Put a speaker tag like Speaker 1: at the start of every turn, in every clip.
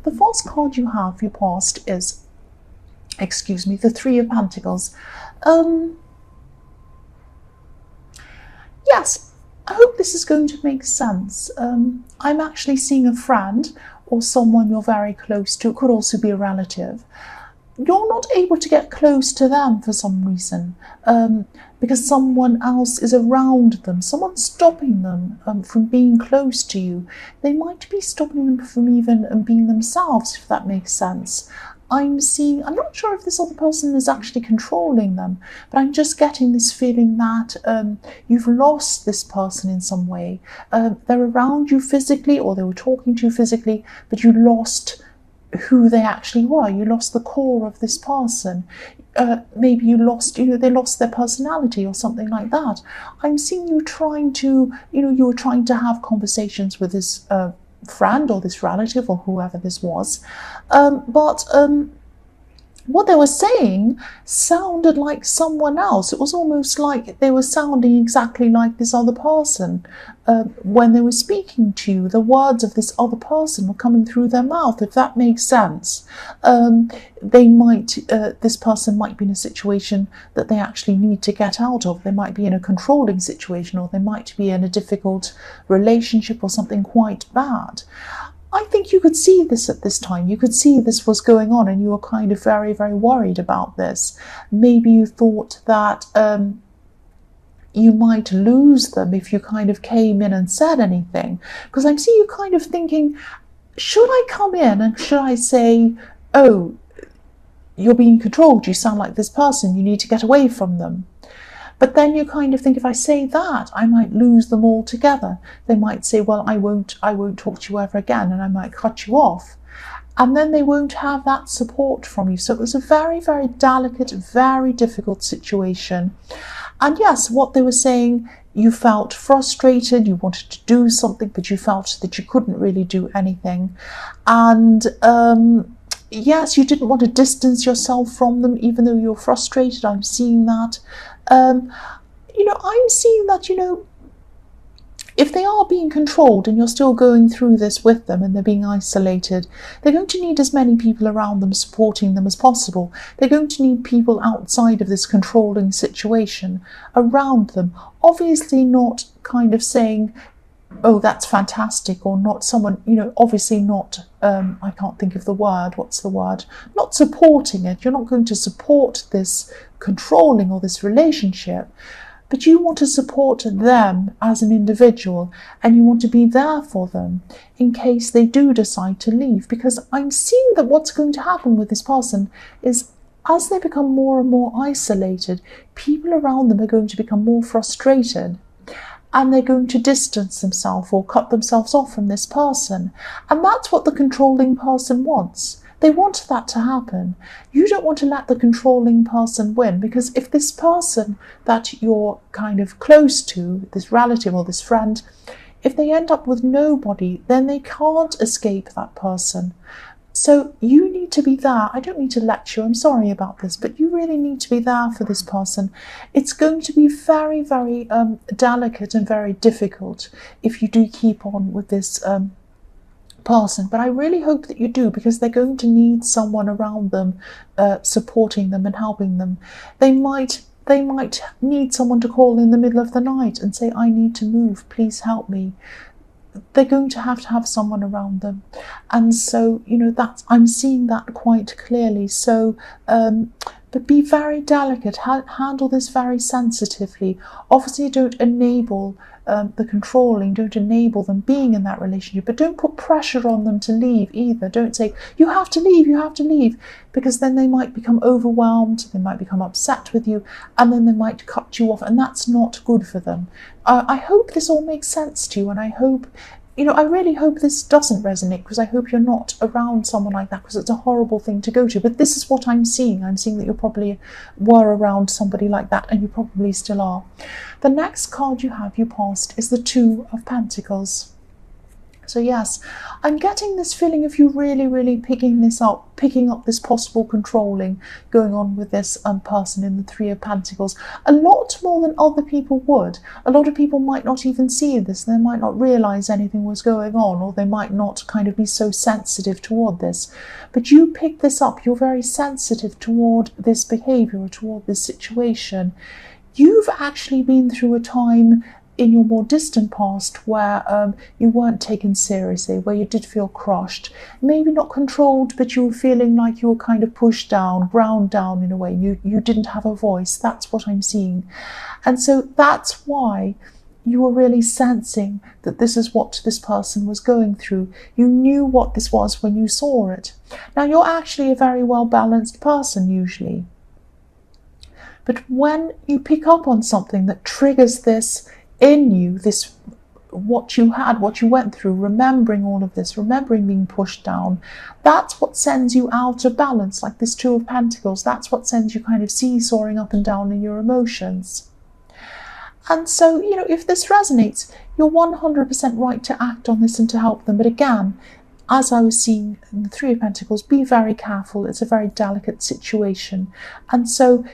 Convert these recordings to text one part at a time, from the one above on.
Speaker 1: the first card you have, you passed, is, excuse me, the Three of Pentacles. Yes, I hope this is going to make sense. I'm actually seeing a friend or someone you're very close to. It could also be a relative. You're not able to get close to them for some reason, because someone else is around them. Someone's stopping them from being close to you. They might be stopping them from even being themselves, if that makes sense. I'm not sure if this other person is actually controlling them, but I'm just getting this feeling that you've lost this person in some way. They're around you physically, or they were talking to you physically, but you lost who they actually were. You lost the core of this person. Maybe you lost, they lost their personality or something like that. I'm seeing you trying to, you were trying to have conversations with this friend or this relative or whoever this was, but what they were saying sounded like someone else. It was almost like they were sounding exactly like this other person. When they were speaking to you, the words of this other person were coming through their mouth, if that makes sense. This person might be in a situation that they actually need to get out of. They might be in a controlling situation, or they might be in a difficult relationship or something quite bad. I think you could see this at this time. You could see this was going on, and you were kind of very, very worried about this. Maybe you thought that you might lose them if you kind of came in and said anything. Because I'm seeing you kind of thinking, should I come in and should I say, oh, you're being controlled, you sound like this person, you need to get away from them. But then you kind of think, if I say that, I might lose them altogether. They might say, well, I won't talk to you ever again, and I might cut you off. And then they won't have that support from you. So it was a very, very delicate, very difficult situation. And yes, what they were saying, you felt frustrated, you wanted to do something, but you felt that you couldn't really do anything. And yes, you didn't want to distance yourself from them, even though you're frustrated. I'm seeing that. I'm seeing that, if they are being controlled and you're still going through this with them and they're being isolated, they're going to need as many people around them supporting them as possible. They're going to need people outside of this controlling situation around them. Obviously not kind of saying, oh, that's fantastic, or not someone, obviously not, I can't think of the word, what's the word? Not supporting it. You're not going to support this controlling or this relationship, but you want to support them as an individual, and you want to be there for them in case they do decide to leave. Because I'm seeing that what's going to happen with this person is, as they become more and more isolated, people around them are going to become more frustrated, and they're going to distance themselves or cut themselves off from this person. And that's what the controlling person wants. They want that to happen. You don't want to let the controlling person win, because if this person that you're kind of close to, this relative or this friend, if they end up with nobody, then they can't escape that person. So you need to be there. I don't need to lecture, I'm sorry about this, but you really need to be there for this person. It's going to be very, very delicate and very difficult if you do keep on with this person, but I really hope that you do, because they're going to need someone around them supporting them and helping them. They might need someone to call in the middle of the night and say, I need to move, please help me. They're going to have someone around them. And so, I'm seeing that quite clearly. So, but be very delicate, handle this very sensitively. Obviously, don't enable the controlling, don't enable them being in that relationship, but don't put pressure on them to leave either. Don't say, you have to leave, because then they might become overwhelmed, they might become upset with you, and then they might cut you off, and that's not good for them. I hope this all makes sense to you, and I hope, I really hope this doesn't resonate, because I hope you're not around someone like that, because it's a horrible thing to go to. But this is what I'm seeing. I'm seeing that you probably were around somebody like that, and you probably still are. The next card you passed, is the Two of Pentacles. So yes, I'm getting this feeling of you really picking up this possible controlling going on with this person in the Three of Pentacles, a lot more than other people would. A lot of people might not even see this, they might not realize anything was going on, or they might not kind of be so sensitive toward this. But you pick this up, you're very sensitive toward this behavior, or toward this situation. You've actually been through a time in your more distant past where you weren't taken seriously, where you did feel crushed, maybe not controlled, but you were feeling like you were kind of pushed down, ground down in a way. You didn't have a voice. That's what I'm seeing. And so that's why you were really sensing that this is what this person was going through. You knew what this was when you saw it. Now, you're actually a very well-balanced person usually. But when you pick up on something that triggers this in you, this what you had, what you went through, remembering all of this, remembering being pushed down, that's what sends you out of balance, like this Two of Pentacles. That's what sends you kind of seesawing up and down in your emotions. And so, you know, if this resonates, you're 100% right to act on this and to help them. But again, as I was seeing in the Three of Pentacles, be very careful. It's a very delicate situation. And so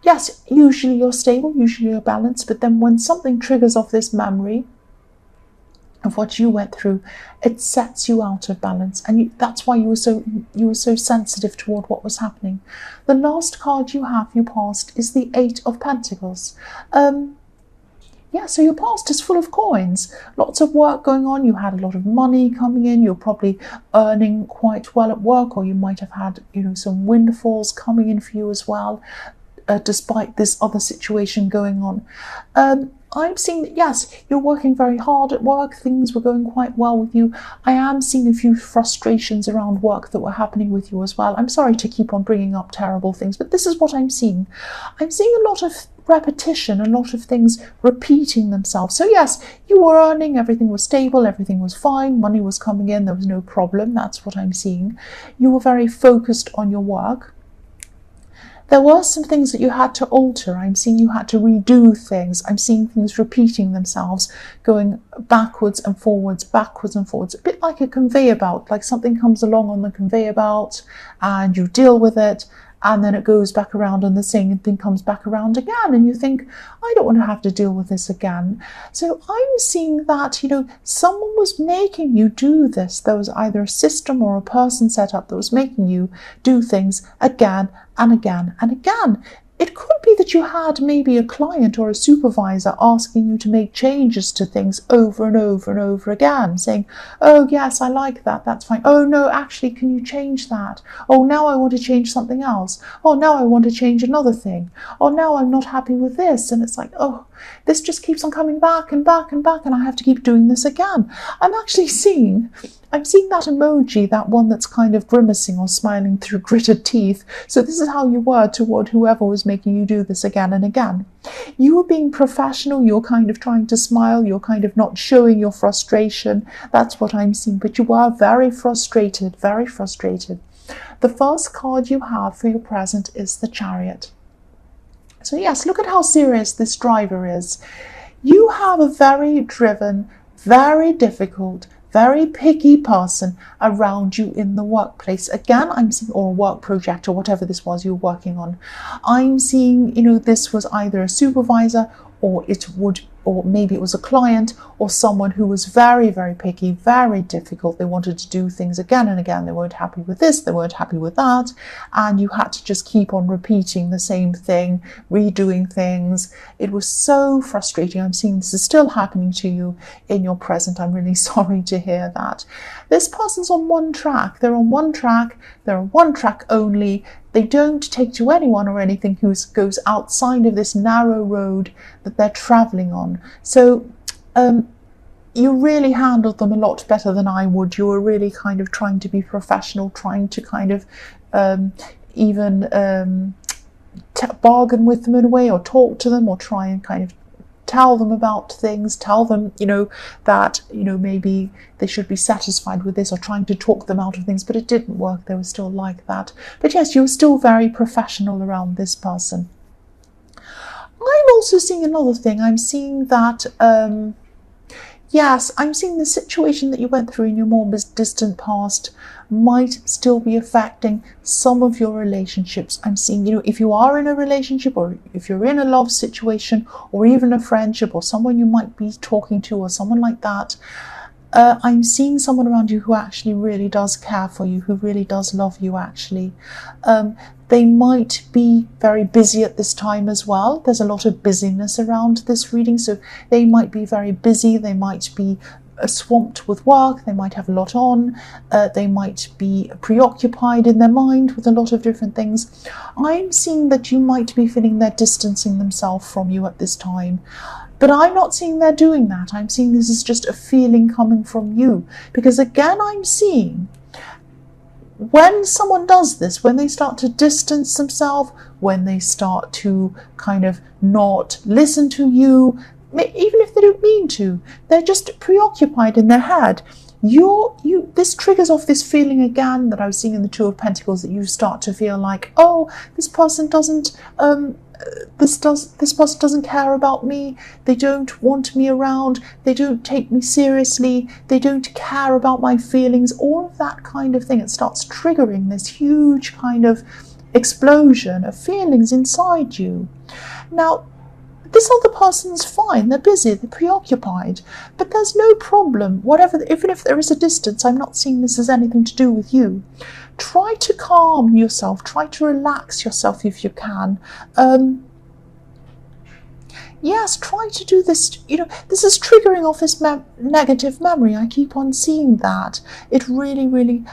Speaker 1: yes, usually you're stable, usually you're balanced, but then when something triggers off this memory of what you went through, it sets you out of balance, and that's why you were so sensitive toward what was happening. The last card you have, your past, is the Eight of Pentacles. Yeah, so your past is full of coins, lots of work going on. You had a lot of money coming in. You're probably earning quite well at work, or you might have had, you know, some windfalls coming in for you as well. Despite this other situation going on. I'm seeing that, yes, you're working very hard at work. Things were going quite well with you. I am seeing a few frustrations around work that were happening with you as well. I'm sorry to keep on bringing up terrible things, but this is what I'm seeing. I'm seeing a lot of repetition, a lot of things repeating themselves. So yes, you were earning, everything was stable, everything was fine, money was coming in, there was no problem. That's what I'm seeing. You were very focused on your work. There were some things that you had to alter. I'm seeing you had to redo things. I'm seeing things repeating themselves, going backwards and forwards, a bit like a conveyor belt, like something comes along on the conveyor belt and you deal with it, and then it goes back around and the same thing comes back around again, and you think, I don't want to have to deal with this again. So I'm seeing that, you know, someone was making you do this. There was either a system or a person set up that was making you do things again and again and again. It could be that you had maybe a client or a supervisor asking you to make changes to things over and over and over again, saying, oh yes, I like that, that's fine. Oh no, actually, can you change that? Oh, now I want to change something else. Oh, now I want to change another thing. Oh, now I'm not happy with this. And it's like, oh, this just keeps on coming back and back and back, and I have to keep doing this again. I'm seeing that emoji, that one that's kind of grimacing or smiling through gritted teeth. So this is how you were toward whoever was making you do this again and again. You were being professional, you're kind of trying to smile, you're kind of not showing your frustration. That's what I'm seeing, but you are very frustrated, very frustrated. The first card you have for your present is the Chariot. So yes, look at how serious this driver is. You have a very driven, very difficult, very picky person around you in the workplace. Again, I'm seeing, or a work project, or whatever this was you're working on. I'm seeing, you know, this was either a supervisor, or maybe it was a client, or someone who was very, very picky, very difficult. They wanted to do things again and again. They weren't happy with this, they weren't happy with that, and you had to just keep on repeating the same thing, redoing things. It was so frustrating. I'm seeing this is still happening to you in your present. I'm really sorry to hear that. This person's on one track. They're on one track. They're on one track only. They don't take to anyone or anything who goes outside of this narrow road that they're traveling on. So you really handled them a lot better than I would. You were really kind of trying to be professional, trying to kind of bargain with them in a way, or talk to them, or try and kind of tell them about things, tell them, you know, that, you know, maybe they should be satisfied with this, or trying to talk them out of things, but it didn't work. They were still like that. But yes, you were still very professional around this person. I'm also seeing another thing. I'm seeing that yes, I'm seeing the situation that you went through in your more distant past might still be affecting some of your relationships. I'm seeing, if you are in a relationship, or if you're in a love situation, or even a friendship, or someone you might be talking to, or someone like that, I'm seeing someone around you who actually really does care for you, who really does love you, actually. They might be very busy at this time as well. There's a lot of busyness around this reading, so they might be very busy. They might be swamped with work. They might have a lot on. They might be preoccupied in their mind with a lot of different things. I'm seeing that you might be feeling they're distancing themselves from you at this time. But I'm not seeing they're doing that. I'm seeing this is just a feeling coming from you. Because again, I'm seeing when someone does this, when they start to distance themselves, when they start to kind of not listen to you, even if they don't mean to, they're just preoccupied in their head. This triggers off this feeling again that I was seeing in the Two of Pentacles, that you start to feel like, oh, this person doesn't care about me. They don't want me around. They don't take me seriously. They don't care about my feelings. All of that kind of thing. It starts triggering this huge kind of explosion of feelings inside you. Now, this other person's fine. They're busy. They're preoccupied. But there's no problem. Even if there is a distance, I'm not seeing this as anything to do with you. Try to calm yourself. Try to relax yourself if you can. Yes, try to do this. This is triggering off this negative memory. I keep on seeing that. It really, really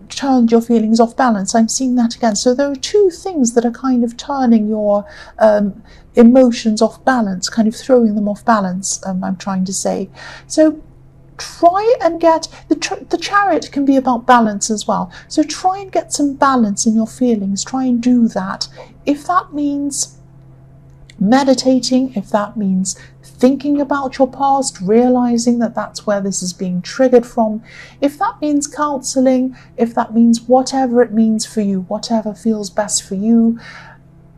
Speaker 1: turned your feelings off balance. I'm seeing that again. So there are two things that are kind of turning your emotions off balance, kind of throwing them off balance, I'm trying to say. So try and get, the Chariot can be about balance as well. So try and get some balance in your feelings. Try and do that. If that means meditating, if that means thinking about your past, realizing that that's where this is being triggered from, if that means counseling, if that means whatever it means for you, whatever feels best for you,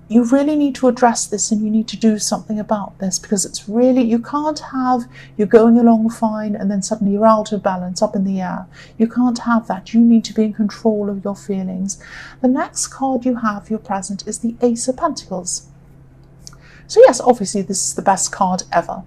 Speaker 1: you really need to address this, and you need to do something about this, because it's really, you can't have, you're going along fine and then suddenly you're out of balance, up in the air. You can't have that. You need to be in control of your feelings. The next card you have, your present, is the Ace of Pentacles. So yes, obviously this is the best card ever.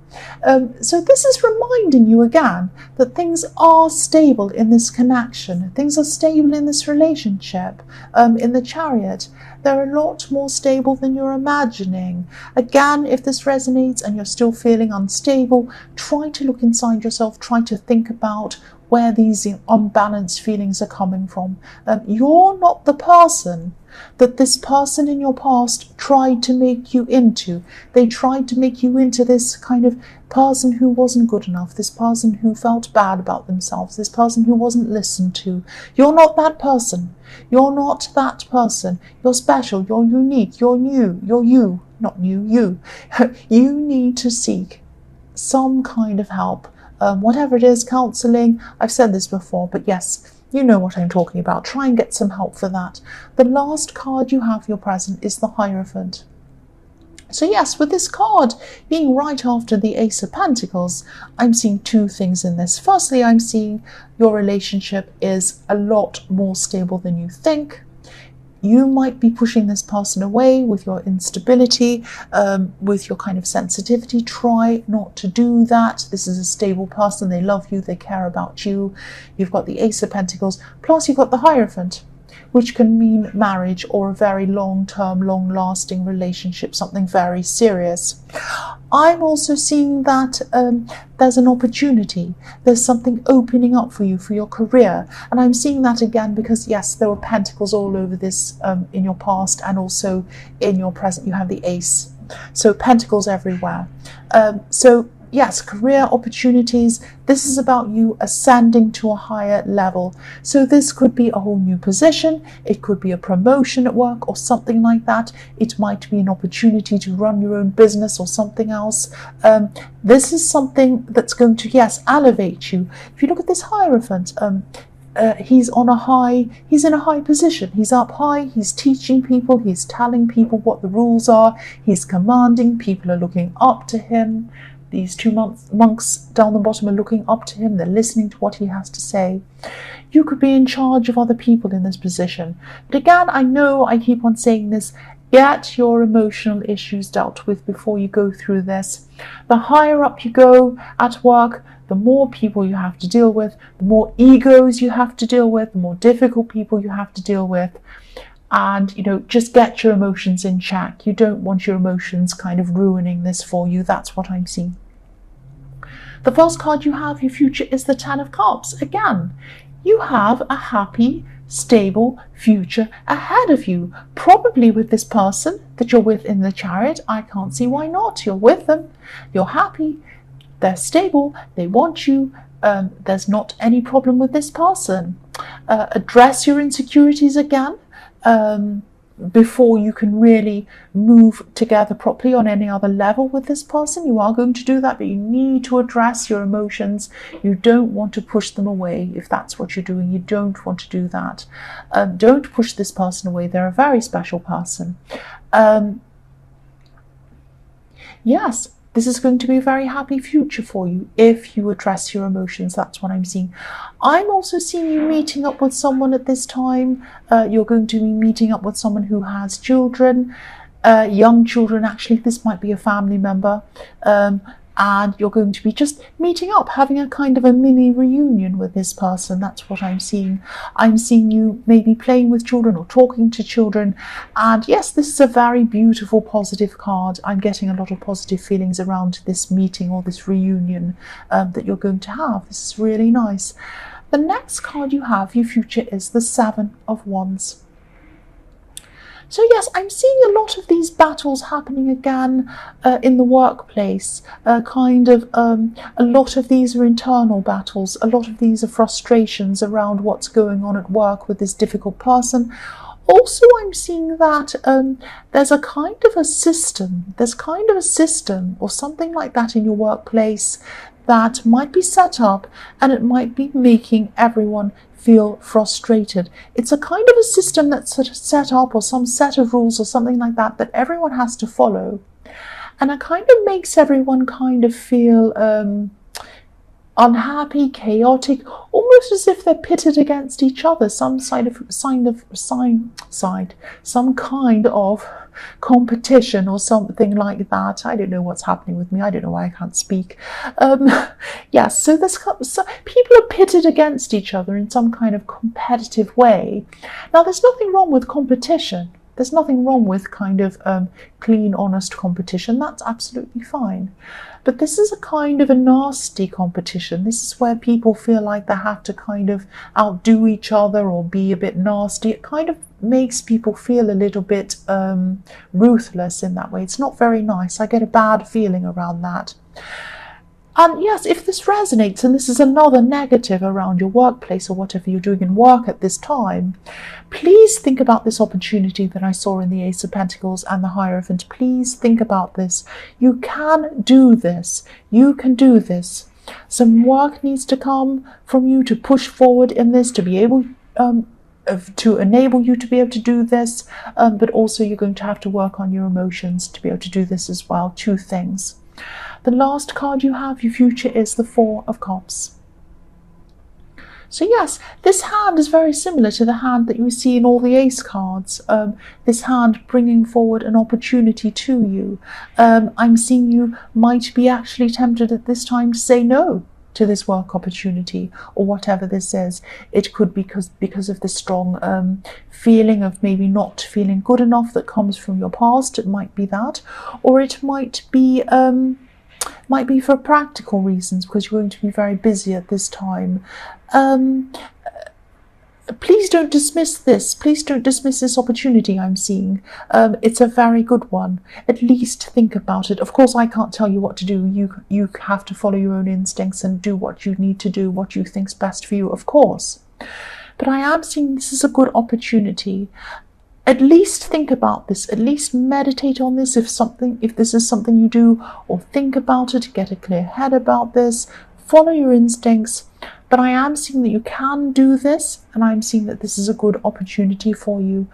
Speaker 1: So this is reminding you again that things are stable in this connection. Things are stable in this relationship. In the Chariot, they're a lot more stable than you're imagining. Again, if this resonates and you're still feeling unstable, try to look inside yourself. Try to think about where these unbalanced feelings are coming from. You're not the person that this person in your past tried to make you into. They tried to make you into this kind of person who wasn't good enough, this person who felt bad about themselves, this person who wasn't listened to. You're not that person. You're not that person. You're special. You're unique. You're new. You're you. Not new, you. You need to seek some kind of help. Whatever it is, counseling, I've said this before, but yes, you know what I'm talking about. Try and get some help for that. The last card you have, your present, is the Hierophant. So yes, with this card being right after the Ace of Pentacles, I'm seeing two things in this. Firstly, I'm seeing your relationship is a lot more stable than you think. You might be pushing this person away with your instability, with your kind of sensitivity. Try not to do that. This is a stable person. They love you. They care about you. You've got the Ace of Pentacles. Plus you've got the Hierophant, which can mean marriage or a very long-term, long-lasting relationship, something very serious. I'm also seeing that there's an opportunity. There's something opening up for you, for your career. And I'm seeing that again because, yes, there were pentacles all over this in your past, and also in your present you have the Ace. So pentacles everywhere. So yes, career opportunities. This is about you ascending to a higher level. So this could be a whole new position. It could be a promotion at work or something like that. It might be an opportunity to run your own business or something else. This is something that's going to, yes, elevate you. If you look at this Hierophant, he's in a high position. He's up high, he's teaching people, he's telling people what the rules are, he's commanding, people are looking up to him. These two monks down the bottom are looking up to him. They're listening to what he has to say. You could be in charge of other people in this position. But again, I know I keep on saying this, get your emotional issues dealt with before you go through this. The higher up you go at work, the more people you have to deal with, the more egos you have to deal with, the more difficult people you have to deal with. And, just get your emotions in check. You don't want your emotions kind of ruining this for you. That's what I'm seeing. The first card you have, your future, is the Ten of Cups. Again, you have a happy, stable future ahead of you, probably with this person that you're with in the Chariot. I can't see why not. You're with them, you're happy, they're stable, they want you. There's not any problem with this person. Address your insecurities again before you can really move together properly on any other level with this person. You are going to do that, but you need to address your emotions. You don't want to push them away. If that's what you're doing, you don't want to do that. Don't push this person away. They're a very special person. Yes, this is going to be a very happy future for you if you address your emotions. That's what I'm seeing. I'm also seeing you meeting up with someone at this time. You're going to be meeting up with someone who has children, young children. Actually, this might be a family member. And you're going to be just meeting up, having a kind of a mini reunion with this person. That's what I'm seeing. I'm seeing you maybe playing with children or talking to children. And yes, this is a very beautiful, positive card. I'm getting a lot of positive feelings around this meeting or this reunion that you're going to have. This is really nice. The next card you have, your future, is the Seven of Wands. So yes, I'm seeing a lot of these battles happening again in the workplace. A lot of these are internal battles. A lot of these are frustrations around what's going on at work with this difficult person. Also, I'm seeing that there's a kind of a system. There's kind of a system or something like that in your workplace that might be set up, and it might be making everyone feel frustrated. It's a kind of a system that's set up, or some set of rules or something like that, that everyone has to follow. And it kind of makes everyone kind of feel unhappy, chaotic, almost as if they're pitted against each other, some kind of competition or something like that. I don't know what's happening with me. I don't know why I can't speak. Yes, so people are pitted against each other in some kind of competitive way. Now, there's nothing wrong with competition. There's nothing wrong with kind of clean, honest competition. That's absolutely fine. But this is a kind of a nasty competition. This is where people feel like they have to kind of outdo each other or be a bit nasty. It kind of makes people feel a little bit ruthless in that way. It's not very nice. I get a bad feeling around that. And yes, if this resonates, and this is another negative around your workplace or whatever you're doing in work at this time, please think about this opportunity that I saw in the Ace of Pentacles and the Hierophant. Please think about this. You can do this. You can do this. Some work needs to come from you to push forward in this, to be able to enable you to be able to do this, but also you're going to have to work on your emotions to be able to do this as well. Two things. The last card you have, your future, is the Four of Cups. So yes, this hand is very similar to the hand that you see in all the Ace cards. This hand bringing forward an opportunity to you. I'm seeing you might be actually tempted at this time to say no to this work opportunity or whatever this is. It could be because of the strong feeling of maybe not feeling good enough that comes from your past. It might be that, or it might be for practical reasons because you're going to be very busy at this time. Please don't dismiss this. Please don't dismiss this opportunity I'm seeing. It's a very good one. At least think about it. Of course, I can't tell you what to do. You have to follow your own instincts and do what you need to do, what you think's best for you, of course. But I am seeing this is a good opportunity. At least think about this. At least meditate on this. If this is something you do, or think about it, get a clear head about this. Follow your instincts. But I am seeing that you can do this, and I'm seeing that this is a good opportunity for you.